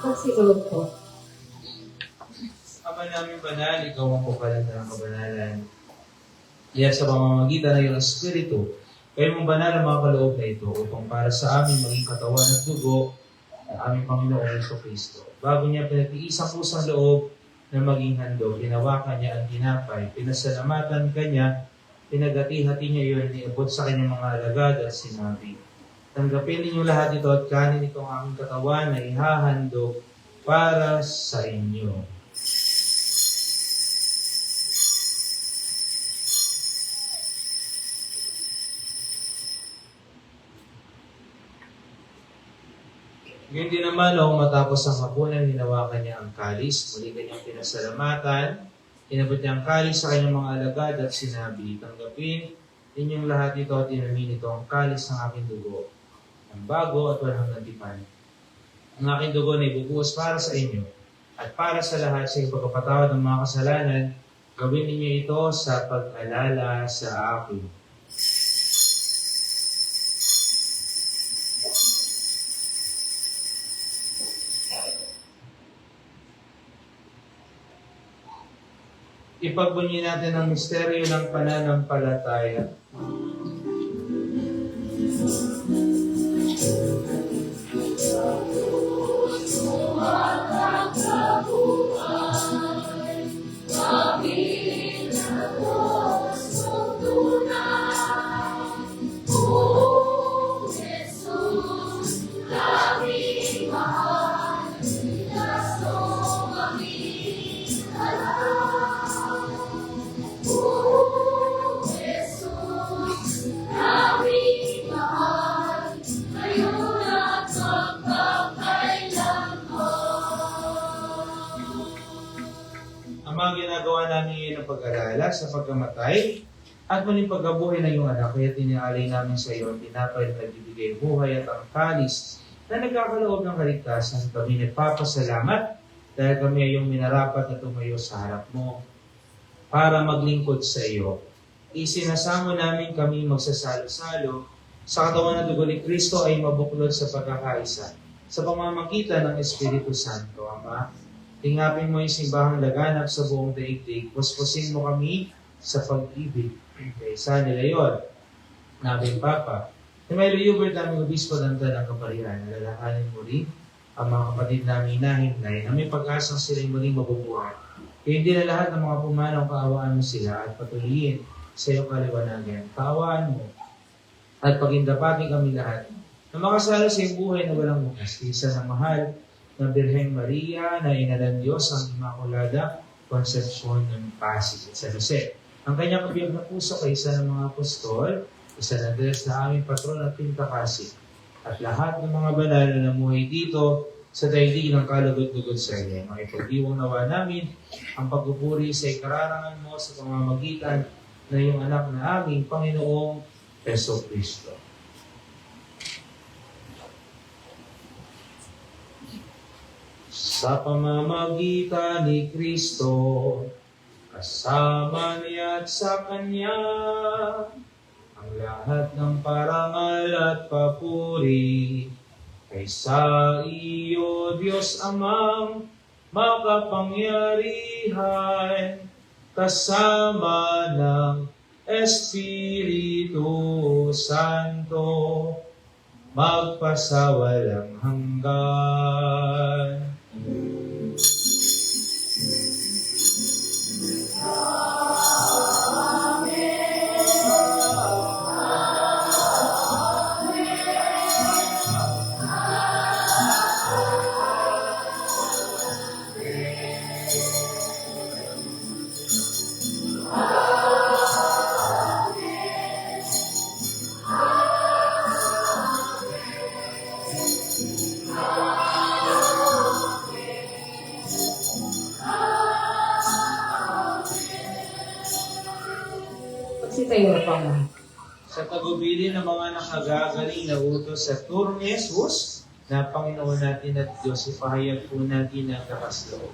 Pagsilog po. Ama namin banal, ikaw ang pukalan ng kabanalan. Kaya sa pamamagitan ng iyong Espiritu, kayo mong banal ang mga kaloob na ito upang para sa amin maging katawan at dugo ng aming Panginoon Jesucristo. Bago niya pinag-iisang pusang loob na maging handog, hinawakan niya ang tinapay, pinasalamatan kanya, pinagati-hati niya iyon, niabot sa kanyang mga alagad at sinabi, tanggapin ninyo lahat ito at kanin itong aming katawan na ihahandog para sa inyo. Ngayon din naman, matapos ang hapunan, hinawakan niya ang kalis, muli kanyang pinasalamatan, inabot niya ang kalis sa kanyang mga alagad at sinabi, tanggapin ninyong lahat ito at inamin ito ang kalis ng aking dugo, ang bago at walang nantipan. Ang aking dugo na ibubuhos para sa inyo at para sa lahat sa ipagpapatawad ng mga kasalanan, gawin ninyo ito sa pag-alala sa akin. Ipagbunyi natin ang misteryo ng pananampalataya. Ang mga ginagawa namin ngayon ng pag-alala sa pagkamatay at muling pagkabuhay ng iyong anak, kaya tinialay namin sa iyo ang tinapay na nagbibigay buhay at ang kalis na nagkakaloob ng kaligtasan. Kami nagpapasalamat dahil kami ay iyong minarapat na tumayo sa harap mo. para maglingkod sa iyo. Isinasamo namin kami magsasalo-salo sa katawan ng dugo ni Kristo ay mabuklod sa pagkakaisa sa pamamagitan ng Espiritu Santo. Ama, tingapin mo yung simbahang laganap sa buong daigdig. Puspusin mo kami sa pag-ibig. Kaysa nila yun, naming Papa, na may Hubert naming Obispo ng Tanang Kaparihan, nalalahanin mo rin ang mga kapatid namin na hinay na may pag-asang sila'y muling mabubuhay. Kaya hindi na lahat ng mga pumanang kaawaan mo sila at patuloyin sa iyong kaliwanagan. Kaawaan mo at pagindapatin kami lahat na makasalo sa iyong buhay na walang bukas. Isa ng mahal na Birheng Maria na ina ng Diyos ang Immaculada Concepcion ng Pasig at San Jose. Ang kanyang kabiyag na puso kay isa ng mga apostol, isa ng Diyos na aming patron at pintakasig, at lahat ng mga banal na namuhay dito sa daigdig ng kalugod-lugod sa iyo. Makipag-iwang nawa namin ang pagpupuri sa ikararangan mo sa pamamagitan na iyong anak na aming Panginoong Heso Kristo. Sa pamamagitan ni Kristo, kasama niya at sa Kanya, ang lahat ng parangal at papuri ay sa iyo, Diyos Amang makapangyarihan, kasama ng Espiritu Santo, magpasawalang hanggan. Magsitayo pa nga. Sa pagubili ng mga nakagagaling na utos sa turong ni Jesus, na Panginoon natin at Diyos, ipahayag po natin ang lakas loob.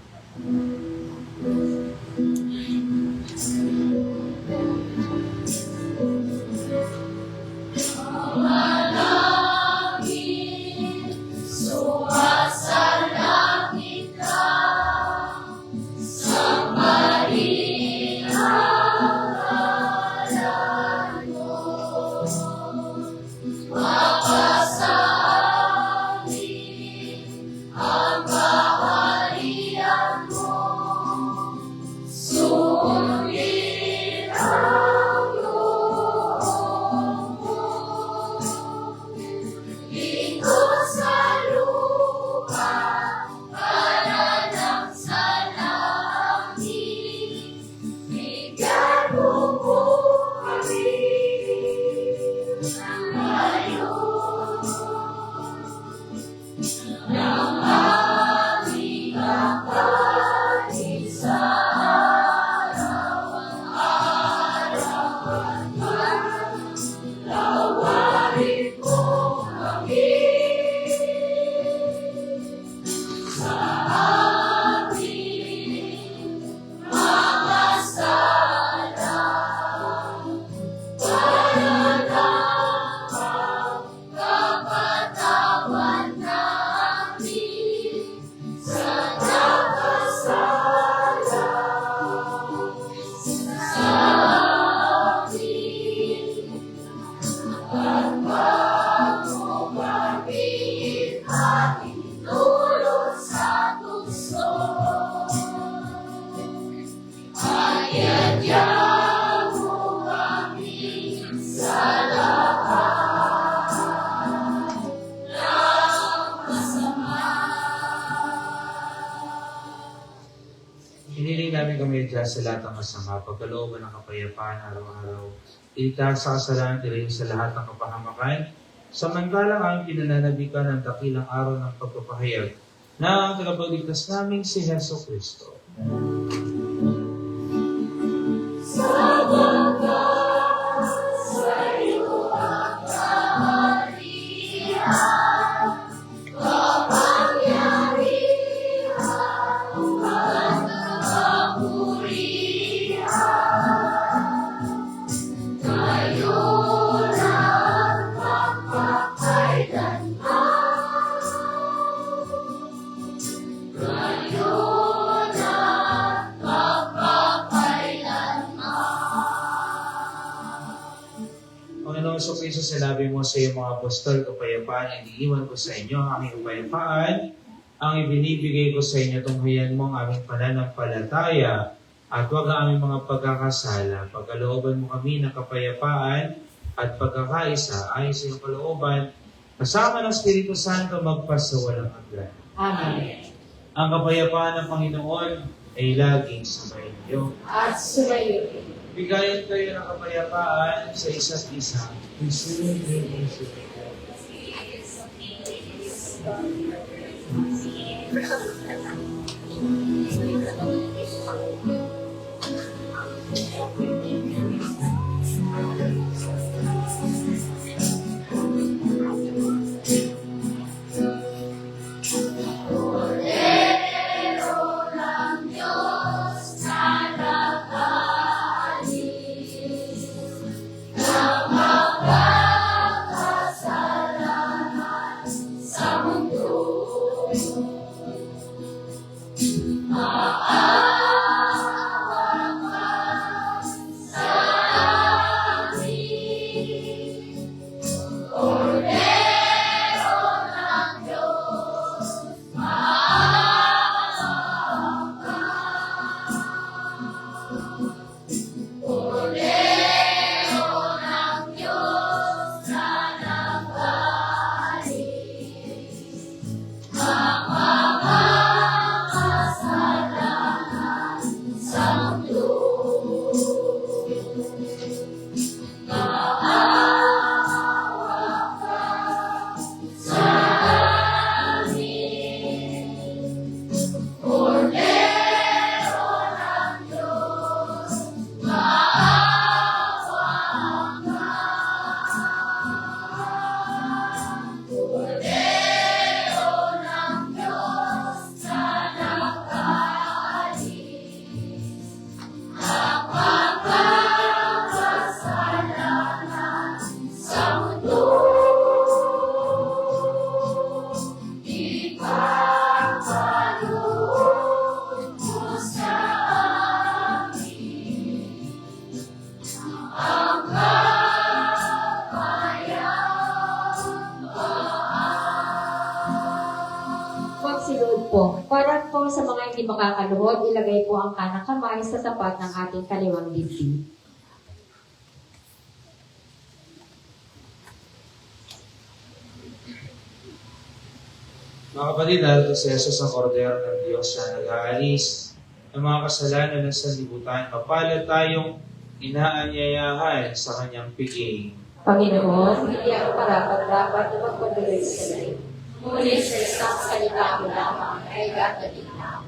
Hiniling namin kami dyan sa lahat ng masama, pagkalooban ng kapayapaan araw-araw, iligtas sa kasalanan, tirayin sa lahat ng kapahamakan, samantalang ang pinananabikan ng dakilang araw ng pagpapahayag na ang tagapagligtas naming si Heso Kristo. Maria, Panginoon sa Kristo, sinabi mo sa iyong mga apostol, kapayapaan, iniiwan ko sa inyo ang aking kapayapaan, ang ibinibigay ko sa inyo, tunghayan mo ang aming pananampalataya at huwag ang aming mga pagkakasala. Pagkalooban mo kami ng kapayapaan at pagkakaisa ayon sa iyong kalooban, kasama ng Espiritu Santo magpasawalang hanggan. Amen. Ang kapayapaan ng Panginoon ay laging sabay niyo. At sumayo. Bigayan kayo ng kapayapaan sa isa't isa. Magsilod po. Para po sa mga hindi makakaluhod, ilagay po ang kanang kamay sa tapat ng ating kaliwang dibdib. Mga kapatid, dahil sa Jesus ang kordero ng Diyos na nag-aalis ng mga kasalanan ng sanlibutan, mapalad tayong inaanyayahan sa kanyang piging. Panginoon, hindi ako dapat na magpatuloy sa lalim. Ngunit sa isang salita mo lamang ay gagaling na.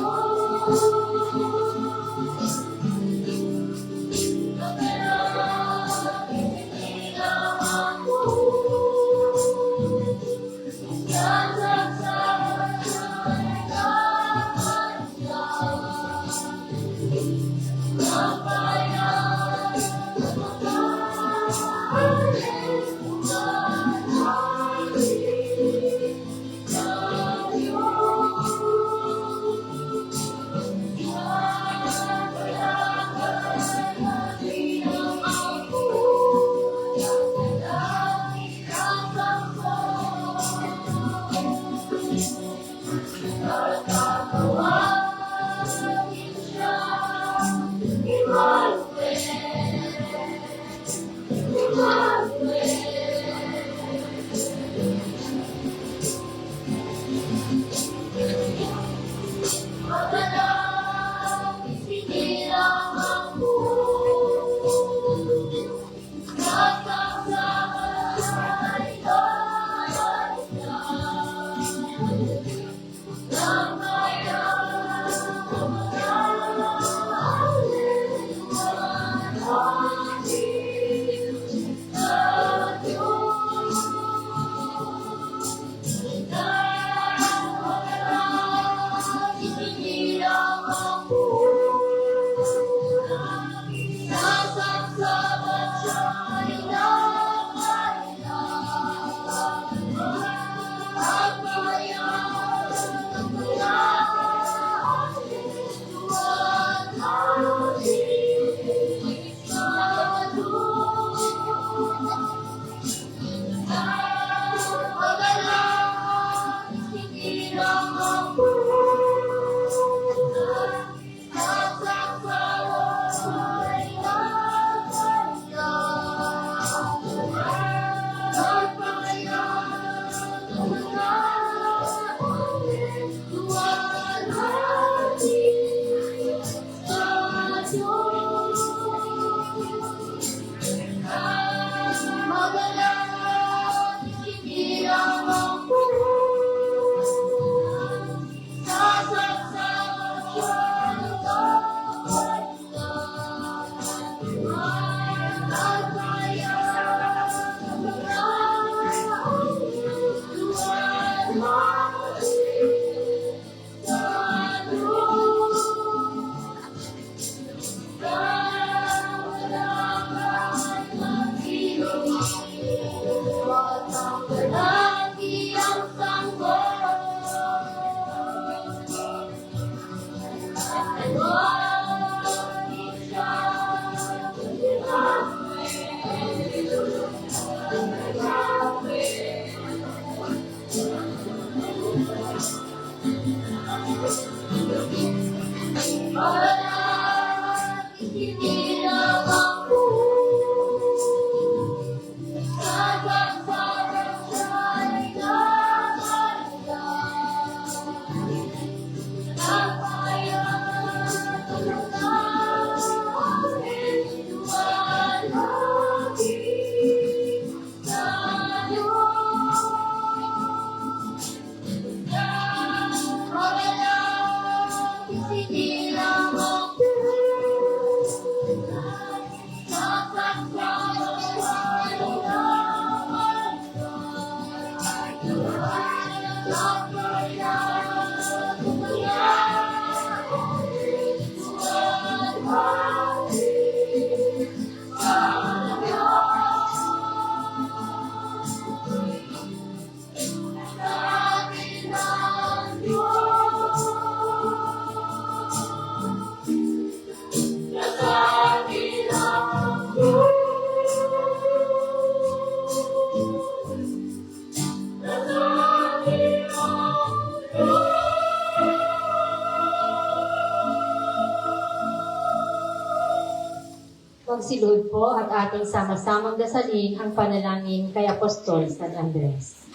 Lord. Magsilod po at ating sama-samang dasalin ang panalangin kay Apostol San Andres.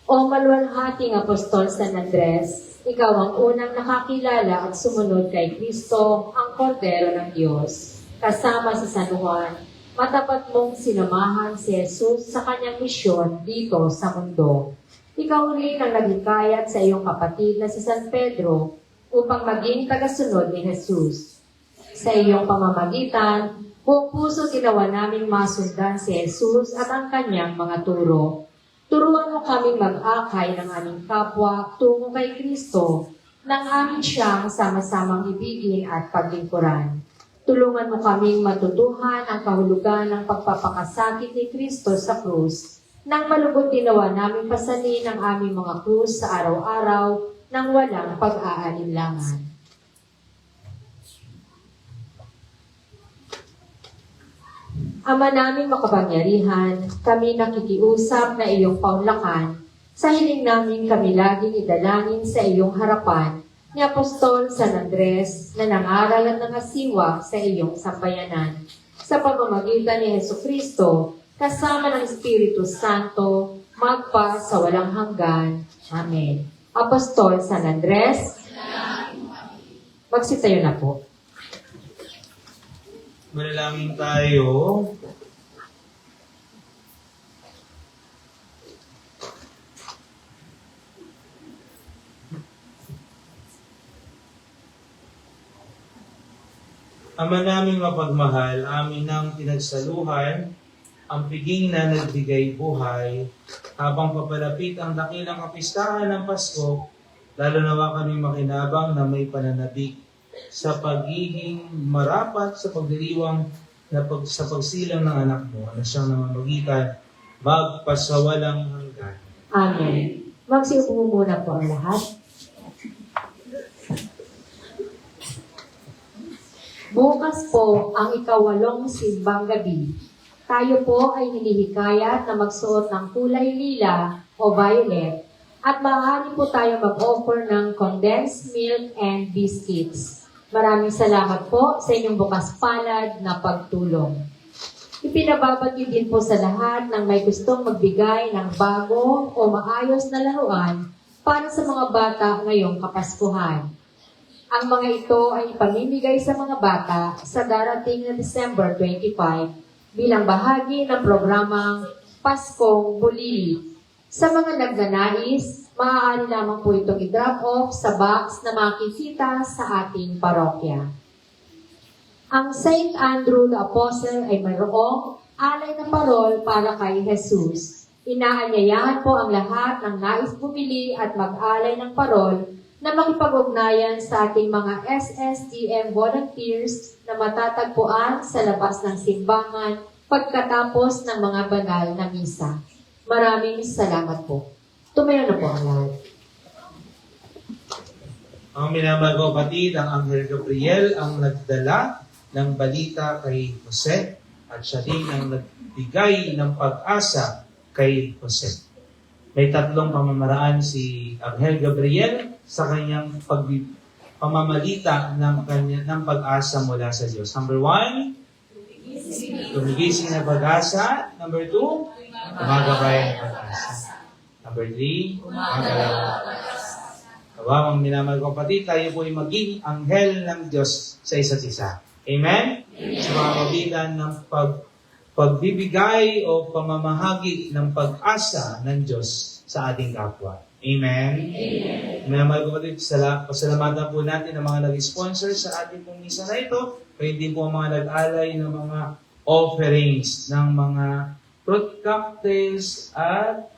O maluwalhating Apostol San Andres, ikaw ang unang nakakilala at sumunod kay Kristo, ang Kordero ng Diyos. Kasama si San Juan, matapat mong sinamahan si Jesus sa kanyang misyon dito sa mundo. Ikaw rin ang naging kayat sa iyong kapatid na si San Pedro upang maging tagasunod ni Jesus. Sa iyong pamamagitan, buong puso ginawa naming masundan si Jesus at ang kanyang mga turo. Turuan mo kaming mag-akay ng aming kapwa tungo kay Kristo nang amin siyang sama-samang ibigin at paglingkuran. Tulungan mo kaming matutuhan ang kahulugan ng pagpapakasakit ni Kristo sa krus nang malugod ginawa naming pasanin ang aming mga krus sa araw-araw nang walang pag-aalinlangan. Ama naming makapangyarihan, kami nakikiusap na iyong paunlakan sa hiling namin kami laging idalangin sa iyong harapan ni Apostol San Andres na nangaral at nangasiwa sa iyong sambayanan. Sa pamamagitan ni Jesucristo, kasama ng Espiritu Santo, magpa sa walang hanggan. Amen. Apostol San Andres, magsitayo na po. Manalangin tayo. Ama naming mapagmahal, amin nang pinagsaluhan ang piging na nagbigay buhay habang papalapit ang dakilang kapistahan ng Pasko, lalo nawa kami makinabang na may pananabik sa pagiging marapat sa pagdiriwang sa pagsilang ng anak mo na siyang namamagitan magpasawalang hanggan. Amen. Magsiupo muna po ang lahat. Bukas po ang ikawalong simbang gabi. Tayo po ay hinihikayat na magsuot ng kulay lila o violet at maaari po tayo mag-offer ng condensed milk and biscuits. Maraming salamat po sa inyong bukas palad na pagtulong. Ipinababati din po sa lahat ng may gustong magbigay ng bago o maayos na laruan para sa mga bata ngayong Kapaskuhan. Ang mga ito ay ipamimigay sa mga bata sa darating na December 25 bilang bahagi ng programang Paskong Bulili. Sa mga nagnanais, maaari lamang po itong i-drop off sa box na makikita sa ating parokya. Ang St. Andrew the Apostle ay mayroong alay na parol para kay Jesus. Inaanyayahan po ang lahat ng nais bumili at mag-alay ng parol na makipag-ugnayan sa ating mga SSTM volunteers na matatagpuan sa labas ng simbahan pagkatapos ng mga banal na misa. Maraming salamat po. Tumayo na po ang lahat. Ang minamahal ko kapatid, ang Anghel Gabriel ang nagdala ng balita kay Jose at siya din ang nagbigay ng pag-asa kay Jose. May tatlong pamamaraan si Anghel Gabriel sa kanyang pamamalita ng pag-asa mula sa Diyos. Number 1, tumigising na pag-asa. Number 2, gumagabay ng pag-asa. Number 3, gumagalaw ng pag-asa. Kawamang minamahal ko kapatid, tayo po ay maging anghel ng Diyos sa isa't isa. Amen? Sa mga pamagitan ng pagbibigay o pamamahagi ng pag-asa ng Diyos sa ating kapwa. Amen? Minamahal ko kapatid, pasalamatan po natin ang mga nag-sponsor sa ating pong misa na ito, kaya din po ang mga nag-alay ng mga offerings ng mga fruit cocktails at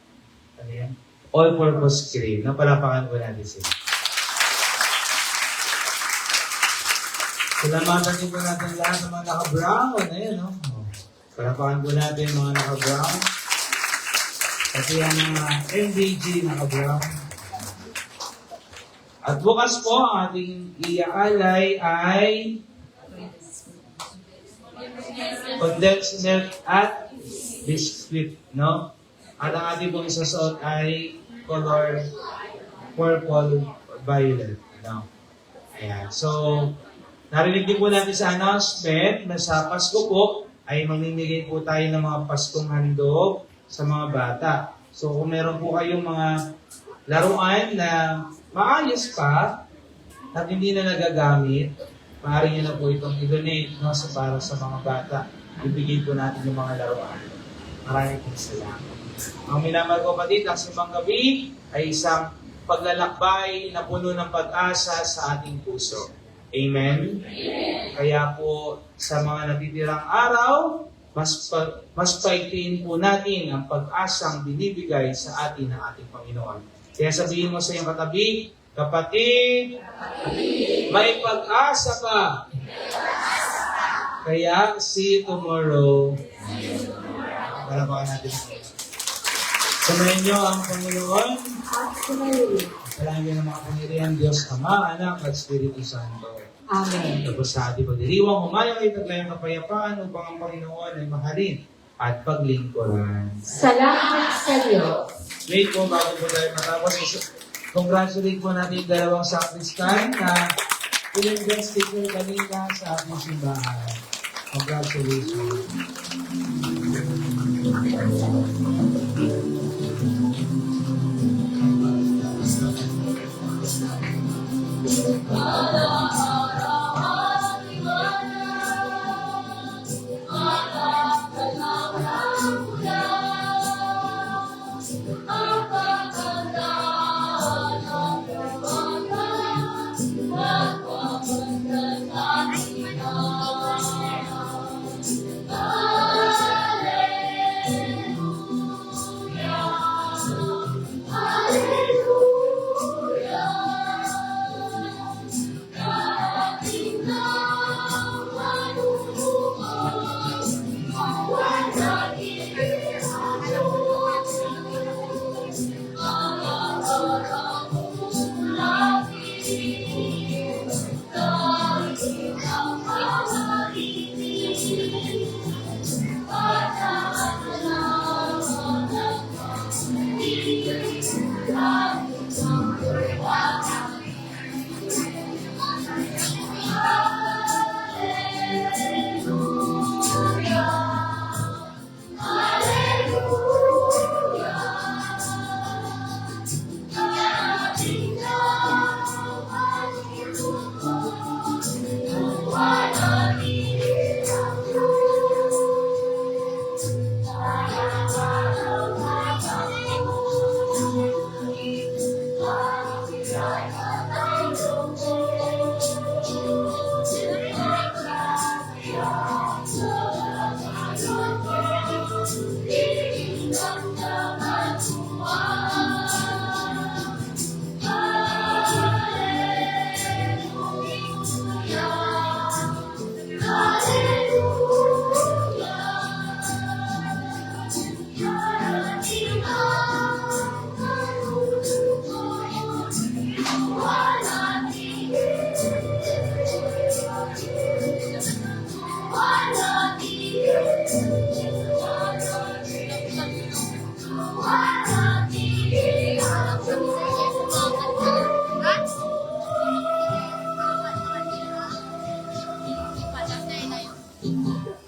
all-purpose cream. Napalapakan ko natin sila. Salamatan din po natin lahat ng mga naka-brown. Ayan, no? Palapakan po natin mga naka-brown. Kasi ang mga MDG naka-brown. At bukas po, ang ating iaalay ay condensed milk at biscuit, no? At ang ating pong isasuot ay color purple violet, no? Ayan. So, narinig din po natin sa announcement na sa Pasko po ay mamimigay po tayo ng mga Paskong handog sa mga bata. So, kung meron po kayong mga laruan na maayos pa at hindi na nagagamit, maaari nyo na po itong i-donate, no, para sa mga bata. Ibigay po natin yung mga laruan. Maraming salamat. Ang minamahal ko kapatid, ang simbang gabi ay isang paglalakbay na puno ng pag-asa sa ating puso. Amen? Kaya po, sa mga natitirang araw, mas paigtiin po natin ang pag-asang binibigay sa atin ng ating Panginoon. Kaya sabihin mo sa iyong katabi, kapatid, may pag-asa ka. Kaya, see you tomorrow. Palabakan natin. Samayin niyo ang Panginoon. Palagi ng mga pangyarihan, Diyos Ama, Anak, at Espiritu Santo. Amen. Tapos sa ating pagdiriwang, humayang ay taglayang kapayapaan upang ang Panginoon ay mahalin at paglingkuran. Salamat sa Diyos. Wait po, bago po tayo matapos, congratulate po natin yung dalawang sakristan na pinagdan sticker kanina sa ating simbahan. Congratulations.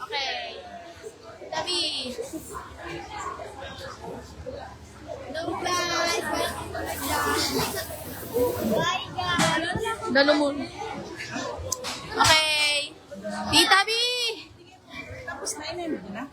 Okay. Tabi. No guys. Bye guys. Dalo mo. Okay. Tita B. Tapos na yun na.